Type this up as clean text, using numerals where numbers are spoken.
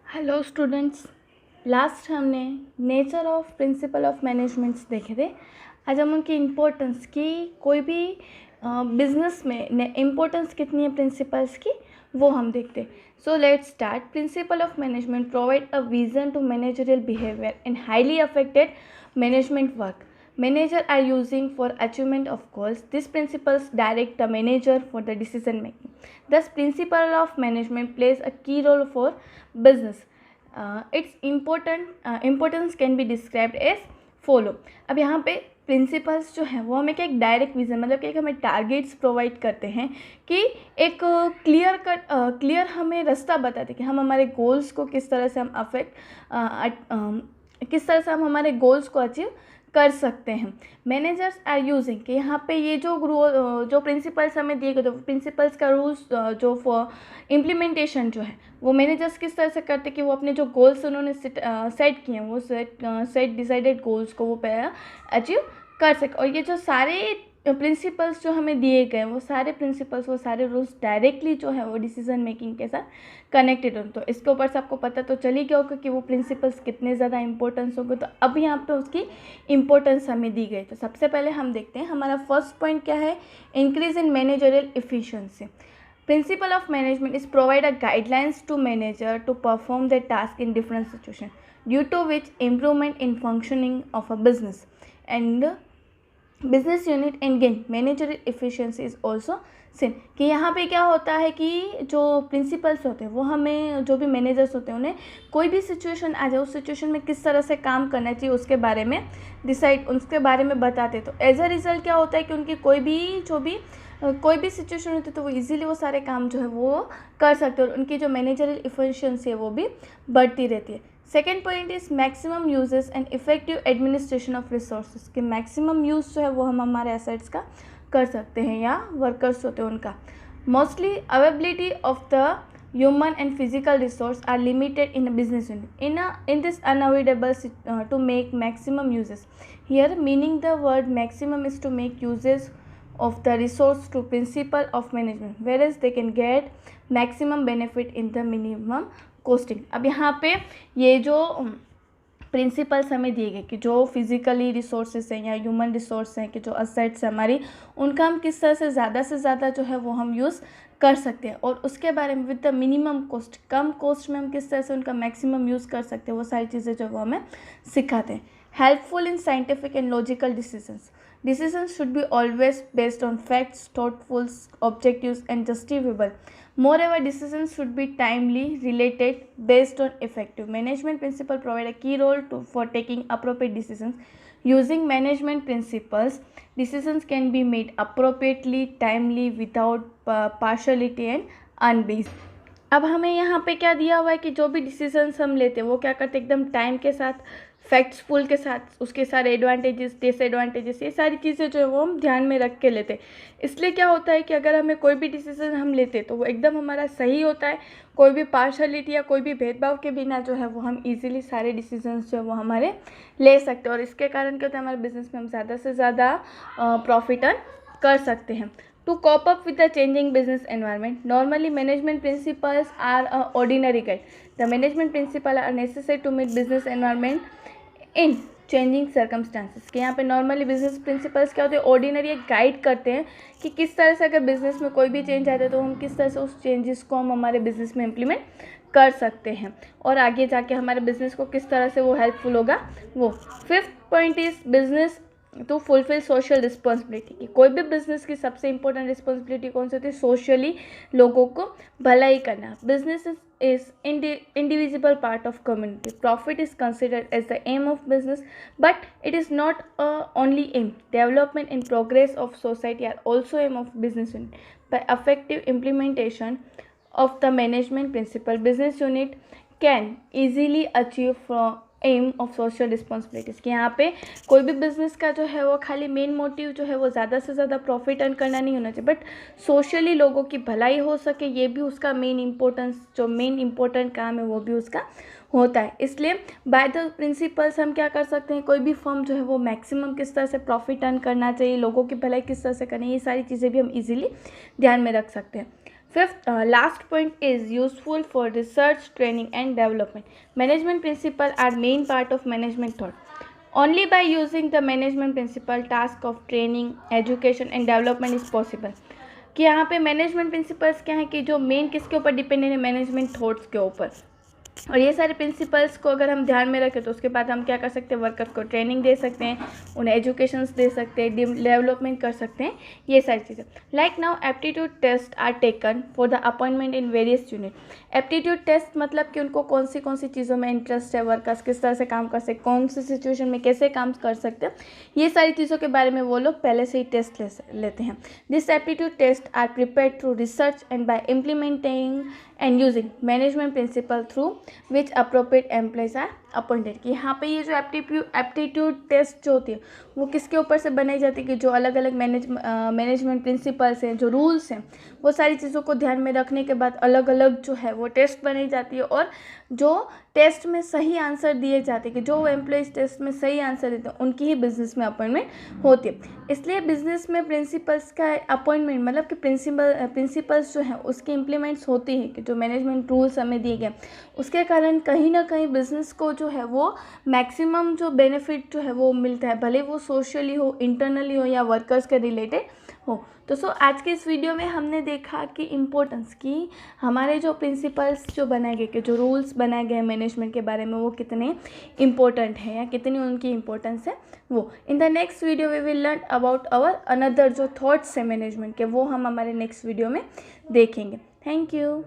Hello students. Last हमने nature of principle of managements देखे थे। आज हम उनकी इम्पोर्टेंस की कोई भी बिजनेस में इम्पोर्टेंस कितनी है प्रिंसिपल्स की वो हम देखते हैं। So let's start. Principle of management provide a vision to managerial behaviour in highly affected management work manager are using for achievement of goals. These principles direct the manager for the decision making. Thus principle of management plays a key role for business. Its importance can be described as follow. अब यहाँ पे principles जो हैं वो हमें क्या एक direct vision मतलब कि एक हमें टारगेट्स प्रोवाइड करते हैं कि एक क्लियर हमें रास्ता बताते हैं कि हम हमारे गोल्स को किस तरह से हम किस तरह से हम हमारे गोल्स को अचीव कर सकते हैं। मैनेजर्स आर यूजिंग कि यहाँ पे ये जो प्रिंसिपल्स हमें दिए गए तो प्रिंसिपल्स का रूल्स जो इम्प्लीमेंटेशन जो है वो मैनेजर्स किस तरह से करते कि वो अपने जो गोल्स उन्होंने सेट किए हैं वो सेट डिसाइडेड गोल्स को वो अचीव कर सके। और ये जो सारे प्रिंसिपल्स जो हमें दिए गए वो सारे प्रिंसिपल्स वो सारे रूल्स डायरेक्टली जो है वो डिसीजन मेकिंग के साथ कनेक्टेड हो। तो इसके ऊपर से आपको पता तो चल ही गया होगा कि वो प्रिंसिपल्स कितने ज़्यादा इंपॉर्टेंस होंगे। तो अब यहाँ पे उसकी इम्पोर्टेंस हमें दी गई। तो सबसे पहले हम देखते हैं हमारा फर्स्ट पॉइंट क्या है, increase in managerial efficiency. Principle of management is provide a guidelines to manager to perform the task in different situation due to which improvement in functioning of a business and business unit and gain managerial efficiency is also seen. कि यहाँ पे क्या होता है कि जो principles होते हैं वो हमें जो भी मैनेजर्स होते हैं उन्हें कोई भी सिचुएशन आ जाए उस सिचुएशन में किस तरह से काम करना चाहिए उसके बारे में बताते। तो एज अ रिजल्ट क्या होता है कि उनकी कोई भी सिचुएशन होती है तो वो इजीली वो सारे काम जो है वो कर सकते हैं और उनकी जो मैनेजरियल एफिशिएंसी है वो भी बढ़ती रहती है। Second point is maximum uses and effective administration of resources के मैक्सिमम यूज़ जो है वो हम हमारे एसेट्स का कर सकते हैं या वर्कर्स होते हैं उनका। Mostly availability of the human and physical resource are limited in a business unit. In this unavoidable to make maximum uses. Here meaning the word maximum is to make uses of the resource to principle of management, whereas they can get maximum benefit in the minimum costing. अब यहाँ पे ये जो principles हमें दिए गए कि जो फिजिकली रिसोर्सेज हैं या ह्यूमन रिसोर्स हैं कि जो असेट्स हैं हमारी उनका हम किस तरह से ज़्यादा जो है वो हम यूज़ कर सकते हैं और उसके बारे में with the minimum cost come cost में हम किस तरह से उनका मैक्सिमम यूज़ कर सकते हैं वो सारी चीज़ें जो वो हमें सिखाते हैं। Helpful in scientific and logical decisions. Decisions should be always based on facts, thoughtful, objectives, and justifiable. Moreover, decisions should be timely, related, based on effective. Management principles provide a key role for taking appropriate decisions. Using management principles, decisions can be made appropriately, timely, without partiality and unbiased. अब हमें यहाँ पे क्या दिया हुआ है कि जो भी डिसीजंस हम लेते हैं वो क्या करते हैं एकदम टाइम के साथ फैक्ट्सफुल के साथ उसके सारे एडवांटेजेस डिसएडवांटेजेस ये सारी चीज़ें जो है वो हम ध्यान में रख के लेते हैं। इसलिए क्या होता है कि अगर हमें कोई भी डिसीजन हम लेते हैं तो वो एकदम हमारा सही होता है, कोई भी पार्शलिटी या कोई भी भेदभाव के बिना जो है वो हम इजीली सारे डिसीजंस जो है वो हमारे ले सकते हैं और इसके कारण क्या होता है हमारे बिजनेस में हम ज़्यादा से ज़्यादा प्रॉफिट अर्न कर सकते हैं। To cope up with the changing business environment, normally management principles are an ordinary guide. The management principles are necessary to meet business environment in changing circumstances. कि यहाँ पे नॉर्मली बिजनेस प्रिंसिपल्स क्या होते हैं, ordinary एक guide करते हैं कि किस तरह से अगर बिजनेस में कोई भी चेंज आता है तो हम किस तरह से उस चेंजेस को हम हमारे बिजनेस में इम्प्लीमेंट कर सकते हैं और आगे जाके हमारे बिजनेस को किस तरह से वो हेल्पफुल होगा वो। Fifth point is business to fulfil social responsibility. कि कोई भी बिजनेस की सबसे इंपॉर्टेंट रिस्पॉन्सिबिलिटी कौन सी होती है, सोशली लोगों को भलाई करना। Business is indivisible part of community. Profit is considered as the aim of business but it is not only aim. Development and progress of society are also aim of business unit. By effective implementation of the management principle, business unit can easily achieve aim of social responsibilities. कि यहाँ पे कोई भी business का जो है वो खाली मेन मोटिव जो है वो ज़्यादा से ज़्यादा प्रॉफिट अर्न करना नहीं होना चाहिए बट सोशली लोगों की भलाई हो सके ये भी उसका मेन इम्पोर्टेंट काम है वो भी उसका होता है। इसलिए बाय द प्रिंसिपल्स हम क्या कर सकते हैं, कोई भी फर्म जो है वो मैक्सिमम किस तरह से प्रॉफिट अर्न करना चाहिए, लोगों की भलाई किस तरह से करनी है, ये सारी चीज़ें भी हम इजीली ध्यान में रख सकते हैं। Fifth, last point is useful for research, training and development. Management principles are main part of management thought. Only by using the management principle, task of training, education and development is possible. कि यहाँ पे management principles क्या है कि जो main किसके ऊपर dependent है, मैनेजमेंट थॉट्स के ऊपर। और ये सारे प्रिंसिपल्स को अगर हम ध्यान में रखें तो उसके बाद हम क्या कर सकते हैं, वर्कर्स को ट्रेनिंग दे सकते हैं, उन्हें एजुकेशंस दे सकते हैं, डेवलपमेंट कर सकते हैं, ये सारी चीज़ें। Like now aptitude test are taken for the appointment in various unit. Aptitude test मतलब कि उनको कौन सी चीज़ों में इंटरेस्ट है, वर्कर्स किस तरह से काम कर सकते, कौन सी सिचुएशन में कैसे काम कर सकते हैं, ये सारी चीज़ों के बारे में वो लोग पहले से ही टेस्ट लेते हैं। This aptitude test are prepared through research and by implementing and using management principle through which appropriate employees are appointed. कि यहाँ पे ये जो एप्टीट्यूड टेस्ट जो होती है वो किसके ऊपर से बनाई जाती है कि जो अलग अलग मैनेजमेंट प्रिंसिपल्स हैं, जो रूल्स हैं, वो सारी चीज़ों को ध्यान में रखने के बाद अलग अलग जो है वो टेस्ट बनाई जाती है। और जो टेस्ट में सही आंसर दिए जाते हैं कि जो एम्प्लॉयज़ टेस्ट में सही आंसर देते हैं उनकी ही बिजनेस में अपॉइंटमेंट होती है। इसलिए बिजनेस में प्रिंसिपल्स का अपॉइंटमेंट मतलब कि प्रिंसिपल्स जो है उसकी इम्प्लीमेंट्स होती है कि जो मैनेजमेंट रूल्स हमें दिए गए, उसके कारण कहीं ना कहीं बिजनेस को जो है वो मैक्सिमम जो बेनिफिट जो है वो मिलता है, भले वो सोशली हो, इंटरनली हो या वर्कर्स के रिलेटेड हो। तो आज के इस वीडियो में हमने देखा कि इम्पोर्टेंस की हमारे जो प्रिंसिपल्स जो बनाए गए, कि जो रूल्स बनाए गए मैनेजमेंट के बारे में वो कितने इम्पोर्टेंट हैं या कितनी उनकी इम्पोर्टेंस है वो। In the next video we will learn about our another जो थॉट्स है मैनेजमेंट के, वो हम हमारे नेक्स्ट वीडियो में देखेंगे। Thank you.